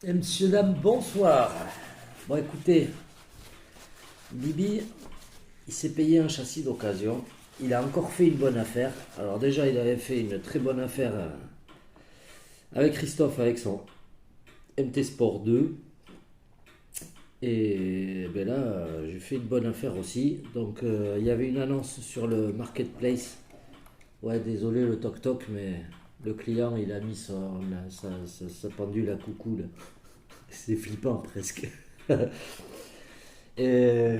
Et messieurs, dames, bonsoir. Bon, écoutez, Bibi, il s'est payé un châssis d'occasion. Il a encore fait une bonne affaire. Alors déjà, il avait fait une très bonne affaire avec Christophe, avec son MT Sport 2. Et ben là, j'ai fait une bonne affaire aussi. Donc, il y avait une annonce sur le marketplace. Ouais, désolé le toc-toc, mais le client, il a mis sa pendule à coucou, là. C'est flippant, presque. Et...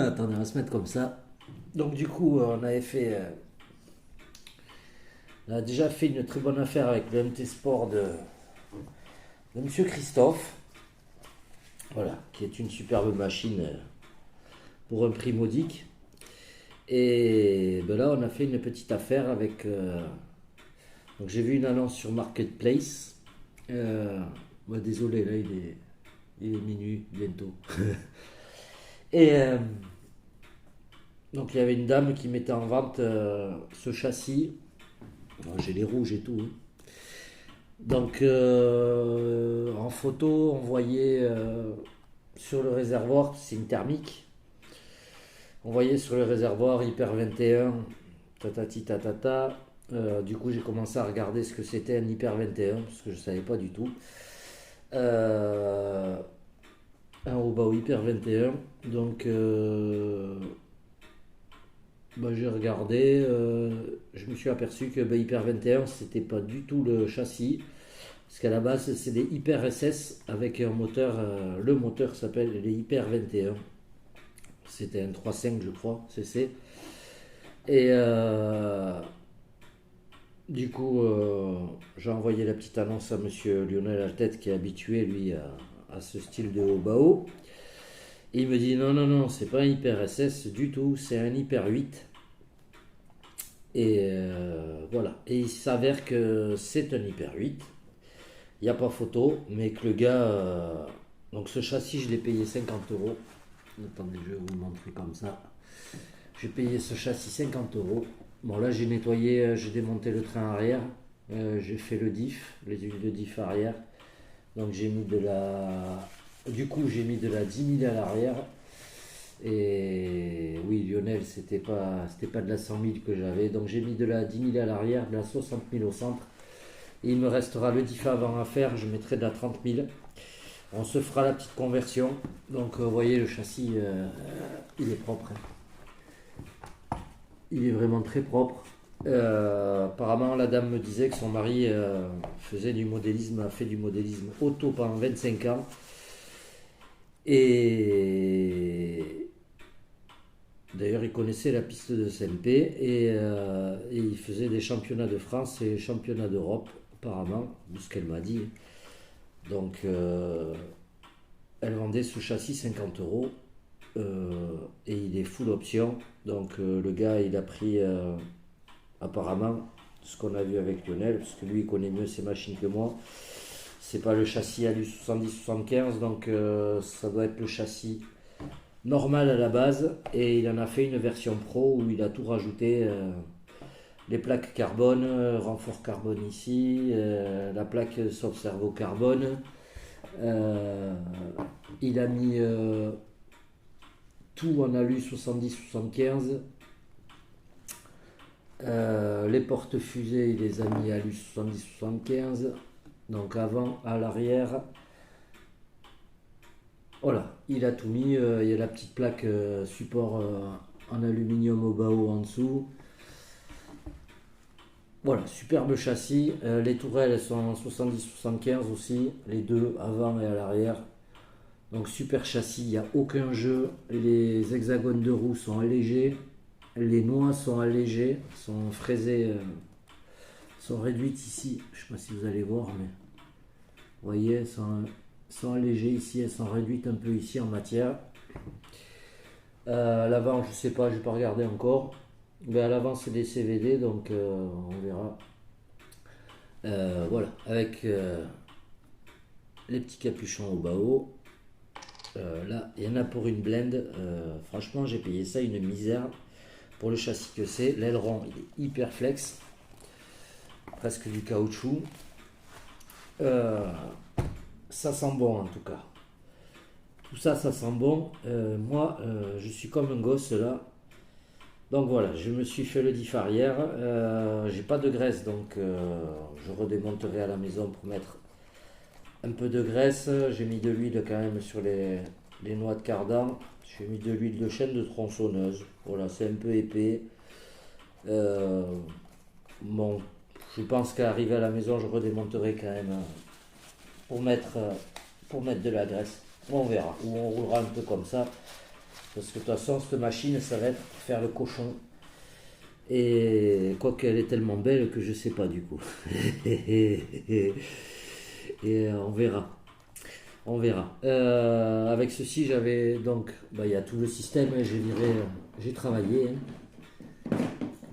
attendez, on va se mettre comme ça. Donc, du coup, on a déjà fait une très bonne affaire avec le MT Sport de Monsieur Christophe. Voilà, qui est une superbe machine pour un prix modique. Et ben là, on a fait une petite affaire avec. Donc, j'ai vu une annonce sur Marketplace. Désolé, là, il est minuit bientôt. Et donc, il y avait une dame qui mettait en vente ce châssis. J'ai les rouges et tout. Hein. Donc, en photo, on voyait sur le réservoir, c'est une thermique. On voyait sur le réservoir Hyper 21, tatati tatata. Du coup, j'ai commencé à regarder ce que c'était un Hyper 21, parce que je ne savais pas du tout. Un Obao Hyper 21. Donc, j'ai regardé. Je me suis aperçu que Hyper 21, c'était pas du tout le châssis. Parce qu'à la base, c'est des Hyper SS avec un moteur. Le moteur s'appelle les Hyper 21. C'était un 3.5, je crois, CC. Et du coup, j'ai envoyé la petite annonce à monsieur Lionel Altette, qui est habitué, lui, à ce style de Obao. Et il me dit non, c'est pas un Hyper SS du tout, c'est un Hyper 8. Et voilà. Et il s'avère que c'est un Hyper 8. Il n'y a pas photo, mais que le gars. Donc ce châssis, je l'ai payé 50 euros. Attendez, je vais vous montrer comme ça. J'ai payé ce châssis 50 euros. Bon, là, j'ai nettoyé, j'ai démonté le train arrière. J'ai fait le diff, les huiles de diff arrière. Donc, j'ai mis de la. Du coup, j'ai mis de la 10 000 à l'arrière. Et oui, Lionel, c'était pas de la 100 000 que j'avais. Donc, j'ai mis de la 10 000 à l'arrière, de la 60 000 au centre. Et il me restera le diff avant à faire. Je mettrai de la 30 000. On se fera la petite conversion. Donc, vous voyez, le châssis, il est propre. Il est vraiment très propre. Apparemment, la dame me disait que son mari a fait du modélisme auto pendant 25 ans. Et d'ailleurs, il connaissait la piste de SMP et il faisait des championnats de France et championnats d'Europe, apparemment, de ce qu'elle m'a dit. Donc, elle vendait ce châssis 50 euros. Et il est full option. Donc le gars, il a pris apparemment ce qu'on a vu avec Lionel, parce que lui il connaît mieux ses machines que moi. C'est pas le châssis Alu 70-75, donc ça doit être le châssis normal à la base, et il en a fait une version pro où il a tout rajouté, les plaques carbone, renfort carbone ici, la plaque soft servo carbone. Il a mis tout en alu 70-75. Les portes fusées, il les a mis alu 70-75. Donc avant, à l'arrière. Voilà, il a tout mis. Il y a la petite plaque support en aluminium au bas en dessous. Voilà, superbe châssis. Les tourelles elles sont en 70-75 aussi. Les deux, avant et à l'arrière. Donc super châssis, il n'y a aucun jeu. Les hexagones de roues sont allégés. Les noix sont allégées, sont fraisées, sont réduites ici. Je ne sais pas si vous allez voir, mais vous voyez, elles sont allégées ici, elles sont réduites un peu ici en matière. À l'avant, je sais pas, je vais pas regarder encore. Mais à l'avant, c'est des CVD, donc on verra. Voilà, avec les petits capuchons au bas haut. Là, il y en a pour une blende. Franchement, j'ai payé ça une misère pour le châssis que c'est. L'aileron, il est hyper flex, presque du caoutchouc. Ça sent bon en tout cas. Tout ça, ça sent bon. Moi, je suis comme un gosse là. Donc voilà, je me suis fait le diff arrière. J'ai pas de graisse, donc je redémonterai à la maison pour mettre un peu de graisse. J'ai mis de l'huile quand même sur les noix de cardan. J'ai mis de l'huile de chêne de tronçonneuse. Voilà, c'est un peu épais. Bon, je pense qu'à arriver à la maison, je redémonterai quand même pour mettre de la graisse. On verra. Ou on roulera un peu comme ça. Parce que de toute façon, cette machine, ça va être pour faire le cochon. Et quoi qu'elle est tellement belle que je sais pas du coup. Et on verra. On verra. Avec ceci, j'avais donc, il y a tout le système. J'ai travaillé.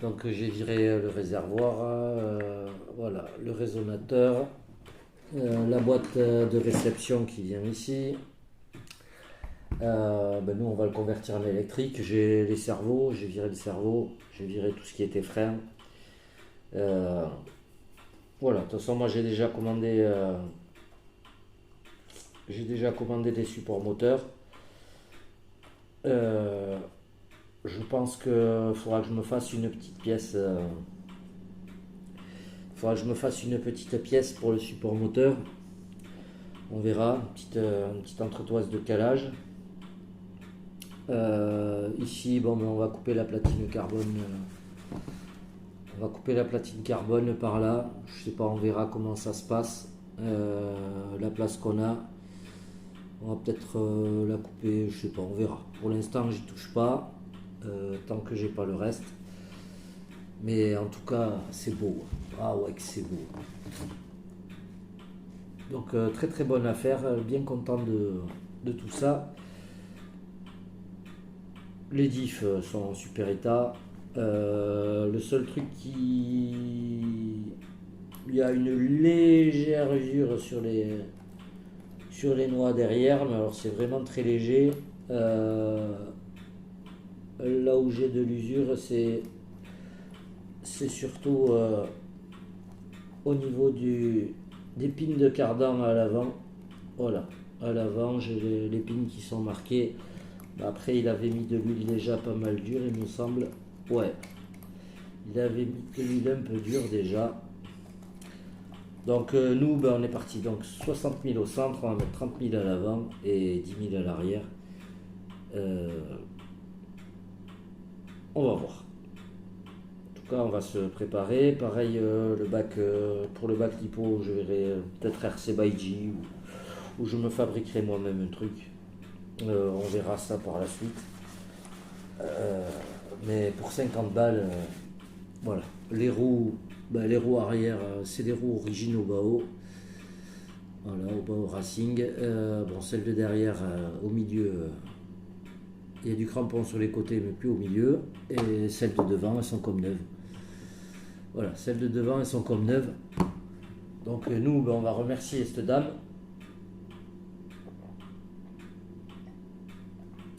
Donc j'ai viré le réservoir, voilà, le résonateur, la boîte de réception qui vient ici. Nous on va le convertir en électrique. J'ai les cerveaux, j'ai viré le cerveau, j'ai viré tout ce qui était frein. Voilà, de toute façon moi j'ai déjà commandé des supports moteurs. Je pense qu'il faudra que je me fasse une petite pièce. Pour le support moteur. On verra, une petite entretoise de calage. Ici, on va couper la platine carbone. Par là. Je sais pas, on verra comment ça se passe. La place qu'on a. On va peut-être la couper, je sais pas, on verra. Pour l'instant, j'y touche pas. Tant que j'ai pas le reste. Mais en tout cas, c'est beau. Ah ouais, que c'est beau. Donc très très bonne affaire, bien content de tout ça. Les diffs sont en super état. Le seul truc il y a une légère usure sur les noix derrière, mais alors c'est vraiment très léger. Là où j'ai de l'usure, c'est surtout au niveau des pins de cardan à l'avant. Voilà, à l'avant j'ai les pins qui sont marqués. Après il avait mis de l'huile déjà pas mal dure, il me semble. Ouais, il avait mis de l'huile un peu dure déjà. Donc nous on est parti, donc 60 000 au centre, on va mettre 30 000 à l'avant et 10 000 à l'arrière. On va voir. En tout cas, on va se préparer. Pareil, pour le bac lipo, je verrai peut-être RC Baiji ou je me fabriquerai moi-même un truc. On verra ça par la suite. Mais pour 50 balles, voilà. Les roues arrière, c'est des roues originaux Bao. Voilà, au Bao Racing. Celle de derrière, au milieu. Il y a du crampon sur les côtés, mais plus au milieu. Et celles de devant, elles sont comme neuves. Voilà, celles de devant, elles sont comme neuves. Donc nous, on va remercier cette dame.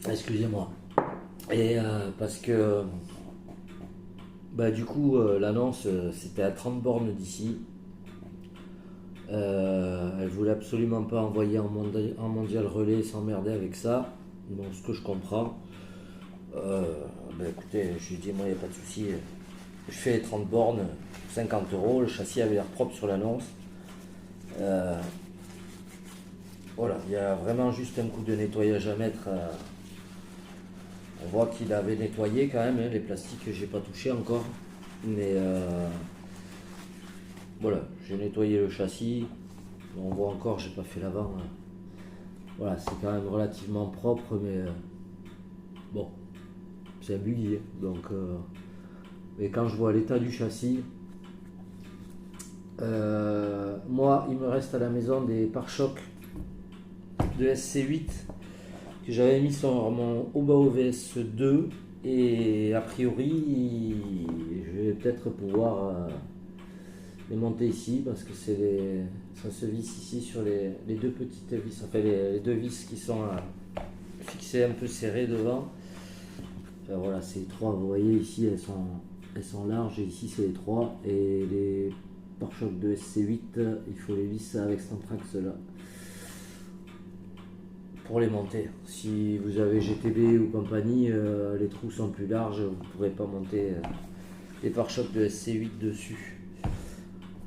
Excusez-moi. Et parce que, du coup, l'annonce, c'était à 30 bornes d'ici. Elle voulait absolument pas envoyer en mondial relais, s'emmerder avec ça. Bon, ce que je comprends. Écoutez, je lui ai dit, moi, il n'y a pas de souci. Je fais 30 bornes, 50 euros. Le châssis avait l'air propre sur l'annonce. Voilà, il y a vraiment juste un coup de nettoyage à mettre. On voit qu'il avait nettoyé quand même, les plastiques que j'ai pas touché encore. Mais voilà, j'ai nettoyé le châssis. On voit encore, j'ai pas fait l'avant. Voilà, c'est quand même relativement propre, mais bon, c'est un buggy. Donc, mais quand je vois l'état du châssis, moi, il me reste à la maison des pare-chocs de SC8 que j'avais mis sur mon Oba OVS 2 et a priori je vais peut-être pouvoir les monter ici parce que ça se visse ici sur les deux petites vis, enfin les deux vis qui sont fixées un peu serrées devant. Enfin, voilà, c'est les trois, vous voyez ici elles sont larges et ici c'est les trois, et les pare-chocs de SC8 il faut les visser avec cet anthrax là pour les monter. Si vous avez GTB ou compagnie, les trous sont plus larges, vous ne pourrez pas monter les pare-chocs de SC8 dessus.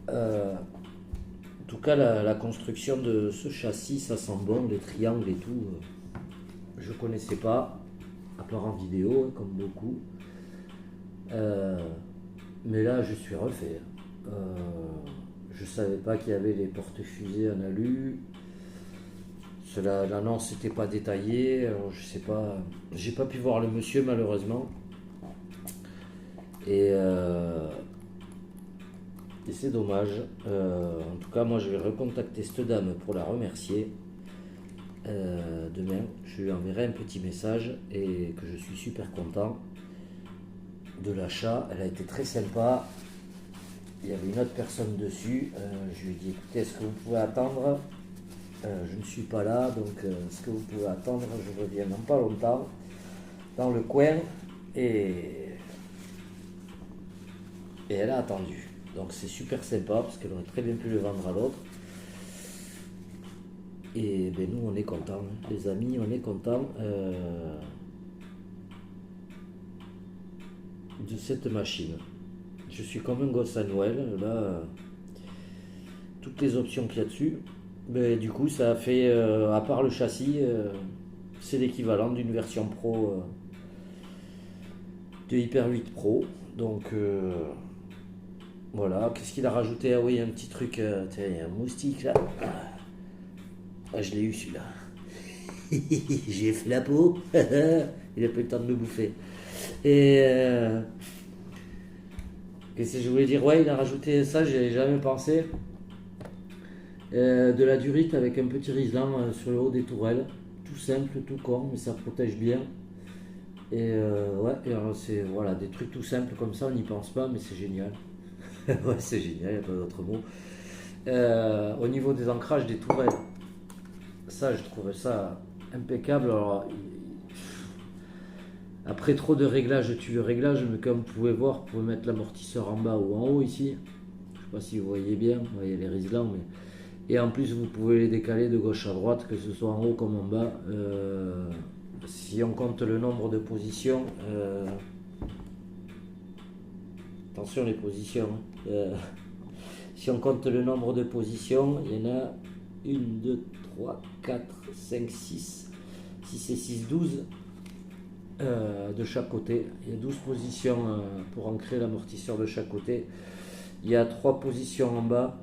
En tout cas, la construction de ce châssis, ça sent bon, les triangles et tout. Je connaissais pas, à part en vidéo, hein, comme beaucoup. Mais là, je suis refait. Je savais pas qu'il y avait les porte-fusées en alu. L'annonce n'était pas détaillée, alors je sais pas, j'ai pas pu voir le monsieur malheureusement, et c'est dommage. En tout cas, moi je vais recontacter cette dame pour la remercier. Demain, je lui enverrai un petit message et que je suis super content de l'achat. Elle a été très sympa. Il y avait une autre personne dessus. Je lui ai dit écoutez, est-ce que vous pouvez attendre? Je ne suis pas là, donc ce que vous pouvez attendre, je reviens dans pas longtemps, dans le coin, et elle a attendu. Donc c'est super sympa, parce qu'elle aurait très bien pu le vendre à l'autre. Et ben nous on est contents, les amis, on est contents de cette machine. Je suis comme un gosse à Noël, là, toutes les options qu'il y a dessus. Mais du coup, ça a fait, à part le châssis, c'est l'équivalent d'une version pro de Hyper 8 Pro. Donc voilà, qu'est-ce qu'il a rajouté? Ah oui, un petit truc, tiens, il y a un moustique là. Ah, je l'ai eu celui-là. J'ai fait la peau. Il a pas eu le temps de me bouffer. Et qu'est-ce que je voulais dire? Ouais, il a rajouté ça, j'y avais jamais pensé. De la durite avec un petit riselant sur le haut des tourelles, tout simple, tout con, mais ça protège bien. Et ouais, et alors c'est voilà, des trucs tout simples comme ça, on n'y pense pas, mais c'est génial. Ouais, c'est génial, il n'y a pas d'autre mot. Au niveau des ancrages des tourelles, ça je trouve ça impeccable. Alors, après trop de réglages, tu le réglage, mais comme vous pouvez voir, vous pouvez mettre l'amortisseur en bas ou en haut ici. Je sais pas si vous voyez bien, vous voyez les riselants, mais et en plus, vous pouvez les décaler de gauche à droite, que ce soit en haut comme en bas. Si on compte le nombre de positions, attention les positions, si on compte le nombre de positions, il y en a 1, 2, 3, 4, 5, 6, 6 et 6, 12 de chaque côté. Il y a 12 positions pour ancrer l'amortisseur de chaque côté. Il y a 3 positions en bas.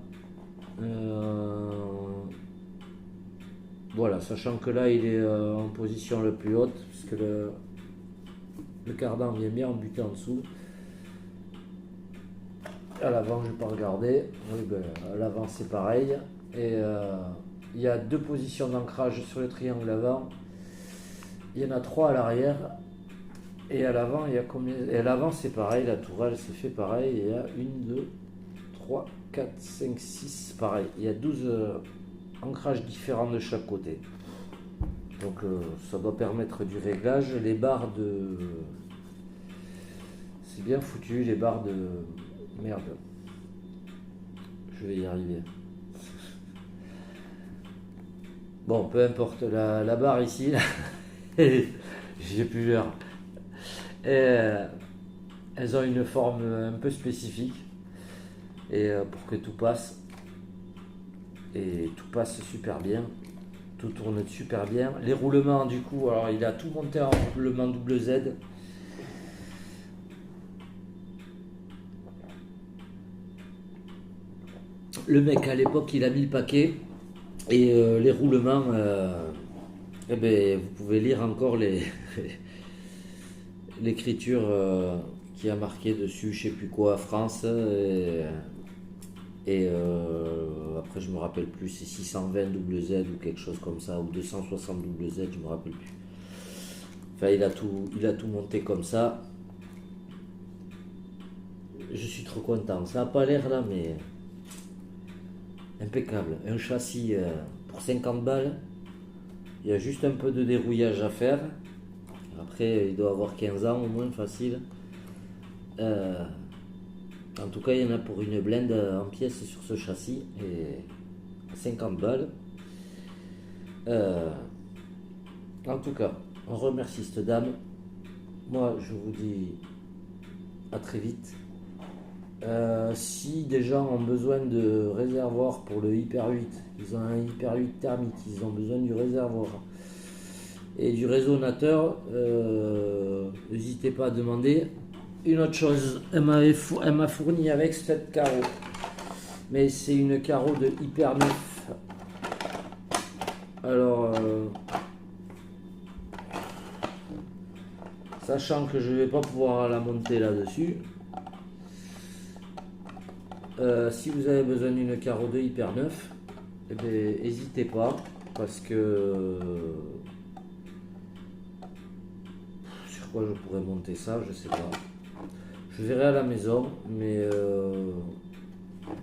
Voilà, sachant que là il est en position la plus haute, puisque le cardan vient bien buter en dessous. À l'avant, je vais pas regarder. Oui, ben, à l'avant c'est pareil. Et il y a 2 positions d'ancrage sur le triangle avant. Il y en a 3 à l'arrière. Et à l'avant, il y a combien? Et à l'avant c'est pareil, la tourelle c'est fait pareil. Il y a 1, 2, 3, 4, 5, 6, pareil. Il y a 12 ancrages différents de chaque côté. Donc ça doit permettre du réglage. Les barres de... C'est bien foutu, les barres de... Merde. Je vais y arriver. Bon, peu importe. La barre ici, j'ai plus l'heure. Elles ont une forme un peu spécifique. Et pour que tout passe. Et tout passe super bien. Tout tourne super bien. Les roulements, du coup, alors il a tout monté en roulement double Z. Le mec à l'époque il a mis le paquet et les roulements Eh ben, vous pouvez lire encore l'écriture qui a marqué dessus, je sais plus quoi, France. Après, je me rappelle plus, c'est 620 Z ou quelque chose comme ça, ou 260 Z, je me rappelle plus. Enfin, il a tout monté comme ça. Je suis trop content. Ça n'a pas l'air là, mais impeccable. Un châssis pour 50 balles. Il y a juste un peu de dérouillage à faire. Après, il doit avoir 15 ans au moins, facile. Euh, En tout cas, il y en a pour une blinde en pièces sur ce châssis. Et 50 balles. Euh, En tout cas, on remercie cette dame. Moi, je vous dis à très vite. Si des gens ont besoin de réservoir pour le Hyper 8, ils ont un Hyper 8 thermique, ils ont besoin du réservoir et du résonateur, n'hésitez pas à demander. Une autre chose, elle m'a fourni avec cette carreau, mais c'est une carreau de Hyper 9. Alors, sachant que je vais pas pouvoir la monter là-dessus, si vous avez besoin d'une carreau de Hyper 9, eh bien, n'hésitez pas, parce que sur quoi je pourrais monter ça, je sais pas. Je verrai à la maison, mais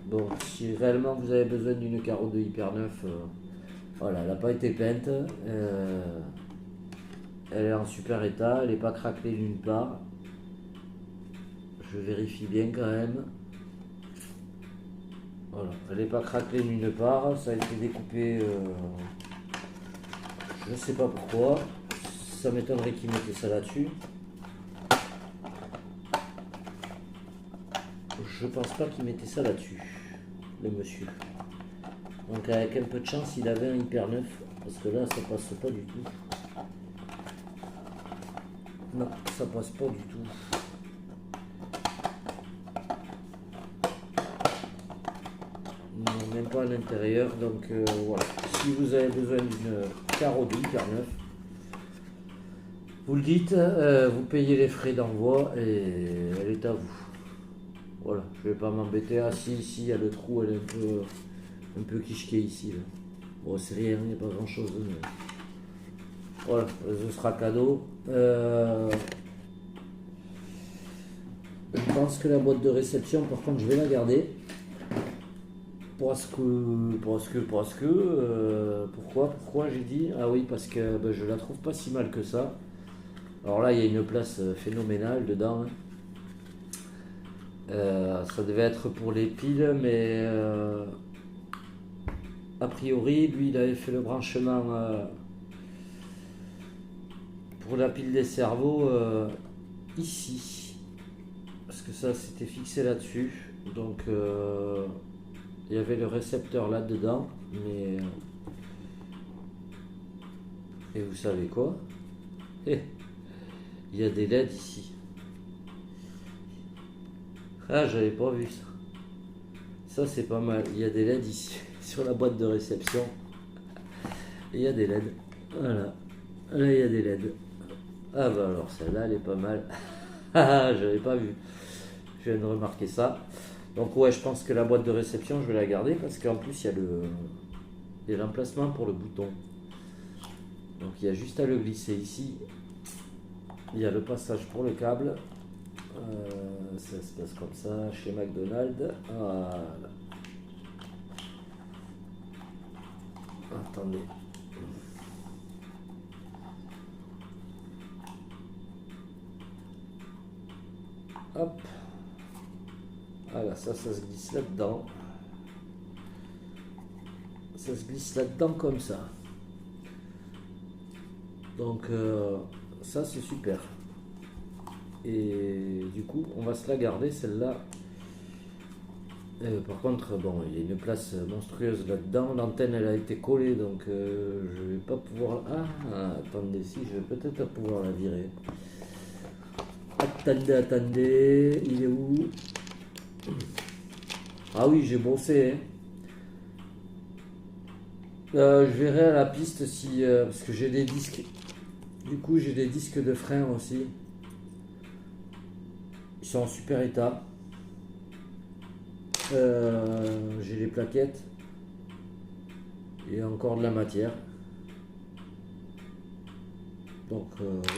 bon, si réellement vous avez besoin d'une carreau de Hyper 9, voilà, elle n'a pas été peinte, elle est en super état, elle n'est pas craquelée nulle part. Je vérifie bien quand même. Voilà, elle n'est pas craquelée nulle part, ça a été découpé, je ne sais pas pourquoi, ça m'étonnerait qu'ils mettaient ça là-dessus. Je pense pas qu'il mettait ça là-dessus, le monsieur. Donc avec un peu de chance, il avait un Hyper 9, parce que là, ça passe pas du tout. Non, ça passe pas du tout. Non, même pas à l'intérieur, donc voilà. Si vous avez besoin d'une carreau de Hyper 9, vous le dites, vous payez les frais d'envoi et elle est à vous. Voilà, je vais pas m'embêter. Ah si, il y a le trou, elle est un peu quichequée ici. Là. Bon, c'est rien, il n'y a pas grand chose. Mais... voilà, ce sera cadeau. Je pense que la boîte de réception, par contre, je vais la garder. Pourquoi j'ai dit? Ah oui, parce que ben, je la trouve pas si mal que ça. Alors là, il y a une place phénoménale dedans. Hein. Ça devait être pour les piles, mais a priori, lui, il avait fait le branchement pour la pile des cerveaux ici. Parce que ça, c'était fixé là-dessus. Donc, il y avait le récepteur là-dedans, mais... et vous savez quoi? Il y a des LED ici. Ah, j'avais pas vu ça. Ça, c'est pas mal. Il y a des LED ici, sur la boîte de réception. Et il y a des LED. Voilà. Là, il y a des LED. Ah bah alors, celle-là, elle est pas mal. Ah, j'avais pas vu. Je viens de remarquer ça. Donc ouais, je pense que la boîte de réception, je vais la garder parce qu'en plus, il y a l'emplacement pour le bouton. Donc il y a juste à le glisser ici. Il y a le passage pour le câble. Ça se passe comme ça chez McDonald's. Voilà. Attendez. Hop. Voilà, ça se glisse là-dedans. Ça se glisse là-dedans comme ça. Donc ça c'est super. Et du coup on va se la garder celle-là. Par contre bon, il y a une place monstrueuse là-dedans. L'antenne elle a été collée donc je vais pas pouvoir... Ah attendez, si je vais peut-être pouvoir la virer. Attendez, il est où? Ah oui, j'ai bossé hein. Je verrai à la piste si. Parce que j'ai des disques. Du coup, j'ai des disques de frein aussi. Ils sont en super état. J'ai les plaquettes. Et encore de la matière. Donc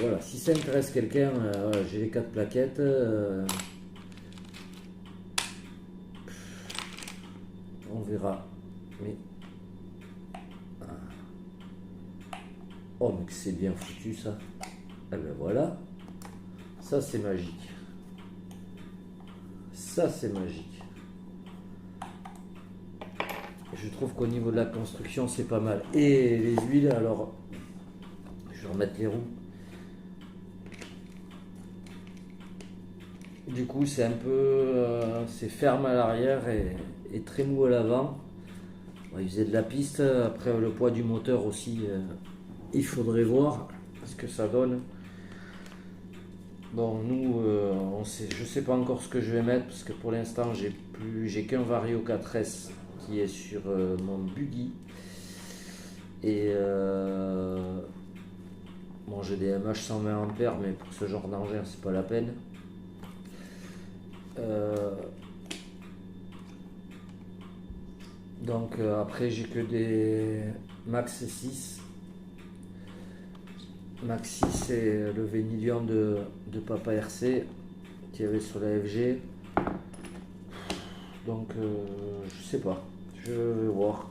voilà, si ça intéresse quelqu'un, voilà, j'ai les 4 plaquettes. On verra. Mais. Oh, mais que c'est bien foutu ça. Ah ben voilà. Ça c'est magique. Ça c'est magique. Je trouve qu'au niveau de la construction c'est pas mal. Et les huiles, alors je vais remettre les roues. Du coup c'est un peu c'est ferme à l'arrière et très mou à l'avant. Bon, il faisait de la piste. Après le poids du moteur aussi, il faudrait voir ce que ça donne. Bon, nous, je sais pas encore ce que je vais mettre parce que pour l'instant, j'ai qu'un Vario 4S qui est sur mon buggy. Et bon, j'ai des MH 120 ampères, mais pour ce genre d'engin, c'est pas la peine. Donc après, j'ai que des Max 6. Max 6, c'est le Vénilion de Papa RC qu'il y avait sur la FG. Donc je sais pas, je vais voir.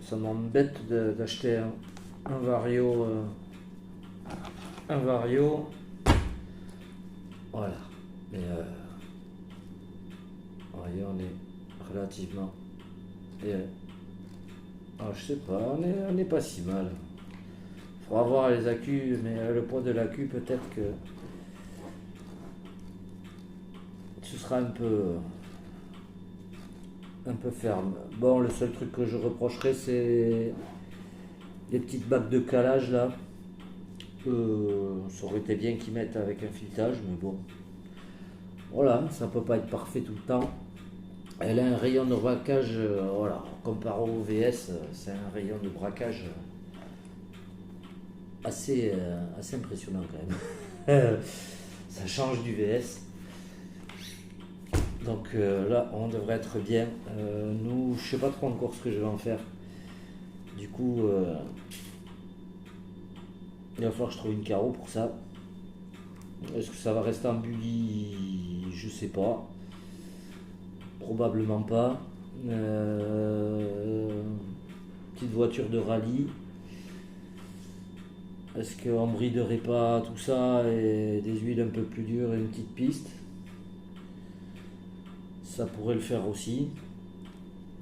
Ça m'embête d'acheter un Vario. Un Vario. Voilà. Mais voyez, on est relativement. Je sais pas, on est pas si mal. Faudra voir les accus, mais le poids de l'accu, peut-être que ce sera un peu ferme. Bon, le seul truc que je reprocherais, c'est les petites bacs de calage là. Ça aurait été bien qu'ils mettent avec un filetage, mais bon. Voilà, ça peut pas être parfait tout le temps. Elle a un rayon de braquage, voilà, comparé au VS, c'est un rayon de braquage assez impressionnant quand même. Ça change du VS. Donc là, on devrait être bien. Nous, je sais pas trop encore ce que je vais en faire. Du coup, il va falloir que je trouve une carreau pour ça. Est-ce que ça va rester en buggy? Je sais pas. Probablement pas. Petite voiture de rallye. Est-ce qu'on briderait pas tout ça et des huiles un peu plus dures et une petite piste? Ça pourrait le faire aussi.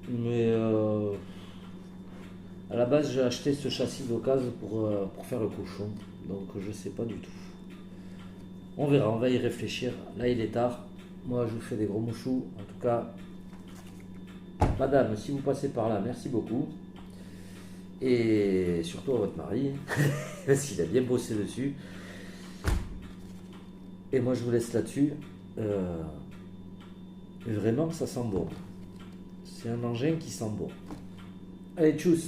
Mais à la base, j'ai acheté ce châssis d'occasion pour faire le cochon. Donc je sais pas du tout. On verra, on va y réfléchir. Là, il est tard. Moi, je vous fais des gros mouchous. En tout cas, madame, si vous passez par là, merci beaucoup. Et surtout à votre mari, parce qu'il a bien bossé dessus. Et moi, je vous laisse là-dessus. Vraiment, ça sent bon. C'est un engin qui sent bon. Allez, tchuss!